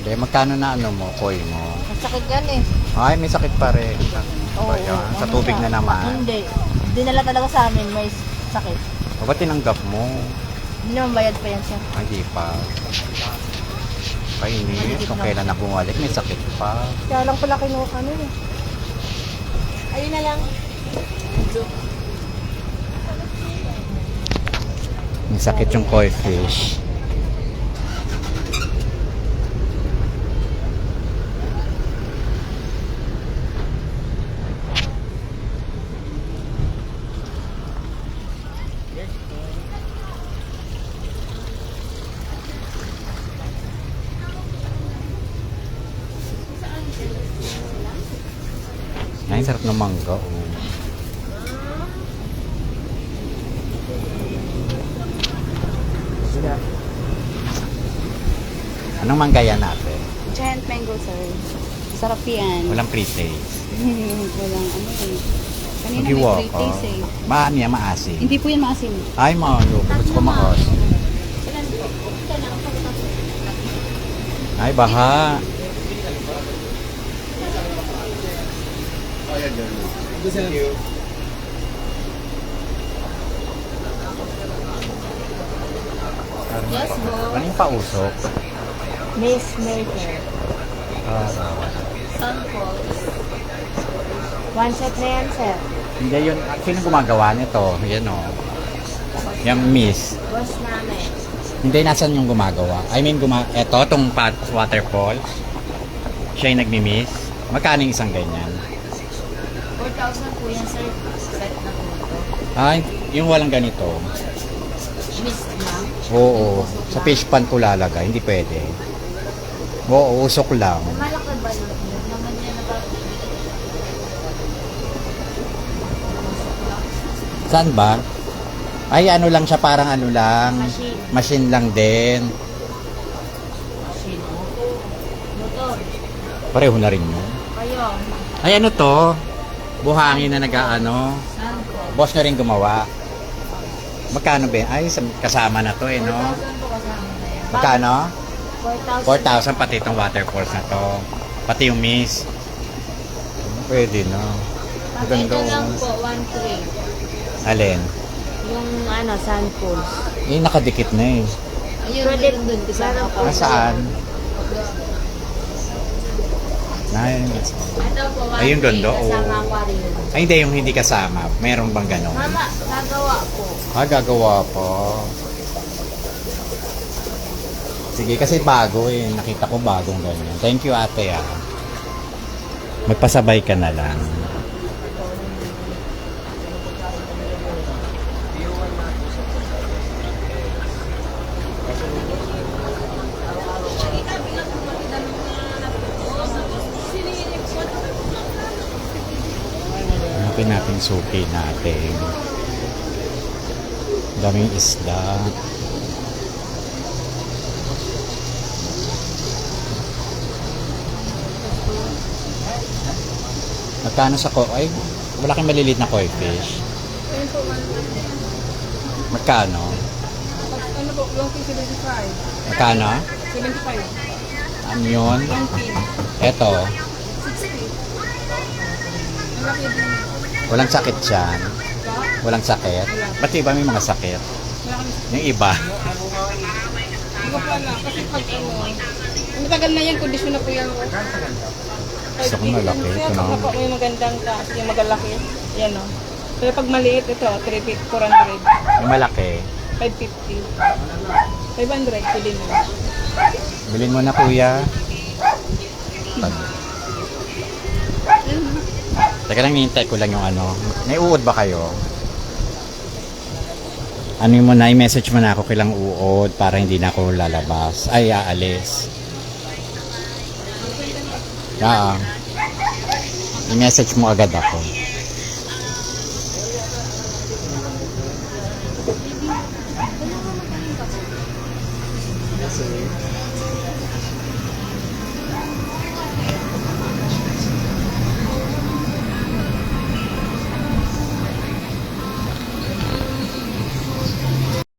Hindi, magkano na ano mo, koi mo? Masakit yan eh. Ay, may sakit pa rin. Oo, Ayan, sa ano tubig siya? na naman. Hindi. Dinala talaga sa amin, may sakit. O ba't tinanggap mo? Hindi naman bayad pa yan siya. Ay, di pa. Kainis, kung kailan na bumalik, may sakit pa. Kaya lang pala kinuha kami eh. Ayun na lang. May sakit yung koi fish. Ay, sarap ng mangga. Oh. Anong mangga yan natin? Giant mango, sir. Sarap yan. Walang pre-taste. Walang ano eh. Kanina Magiwa may ka. pre-taste eh. Maan yan, maasim. Hindi po yan maasim. Ay, mayo. Gusto ko maasim. Ay, baha. Yes, bo. Ano yung pausok? Miss Maker. Sunfalls. One set na yan, sir. Hindi yun. Sino gumagawa nito? Yan o. Yung miss. Boss namin. Hindi, nasan yung gumagawa? I mean, eto, tong waterfall. Siya yung nagmi-miss. Magkano yung isang ganyan? 4,000 po yan, sir. Set na po ito. Ay, yung walang ganito. Miss lang. Oo. Sa fish pan ko lalagay. Hindi pwede. Oo, usok lang. Malaki ba yun? Naman yan na ba? Saan ba? Ay, ano lang siya, parang ano lang. Machine. Machine lang din. Machine. Motor. Pareho na rin yun. Kayo. Ay, ano to? Buhangin na nag-ano. Sunfalls. Boss na rin gumawa. Magkano ba? Ay, kasama na to eh, no? 4,000 po kasama na yan. Magkano? 4,000. 4,000 pati itong waterfalls na to. Pati yung miss. Pwede na. Pag Ganda, ito lang oh. po, 1,300. Alin? Yung ano, Sunfalls. Eh, nakadikit na eh. Ayun, pwede dun. Kasama po. Nasaan? Ay, Ito po, 1,300. Ayun, ganda, oh. Kasama aquarium. ay, hindi, yung hindi kasama. Meron bang ganon? Mama, nagawa po. Ah, gagawa po. Sige, kasi bago eh. Nakita ko bagong ganyan. Thank you, ate ah. Magpasabay ka na lang. Hanapin natin suki natin. Daming isda. Magkano sa ay, wala kang maliliit na koi fish. Magkano? Ano po, long 75. Magkano? 75. Ano yun? Long pin. Eto, 60. Ang laki din. walang sakit yan. Walang sakit. Ba't iba may mga sakit? Yung iba. Hindi ko pa na. Kasi pag ang matagal na yan, kondisyon na po yan. Gusto ko malaki. Ito na. Pag po may magandang taas, yung magalaki. Yan o. Pero pag maliit, ito, 400. Yung malaki. 550. 500, pili mo. Bilhin mo na kuya. Teka lang, nihintay ko lang yung ano. May uod ba kayo? Ano mo na, i-message mo na ako kailang uod para hindi na ako lalabas. Ay, aalis. I-message mo agad ako.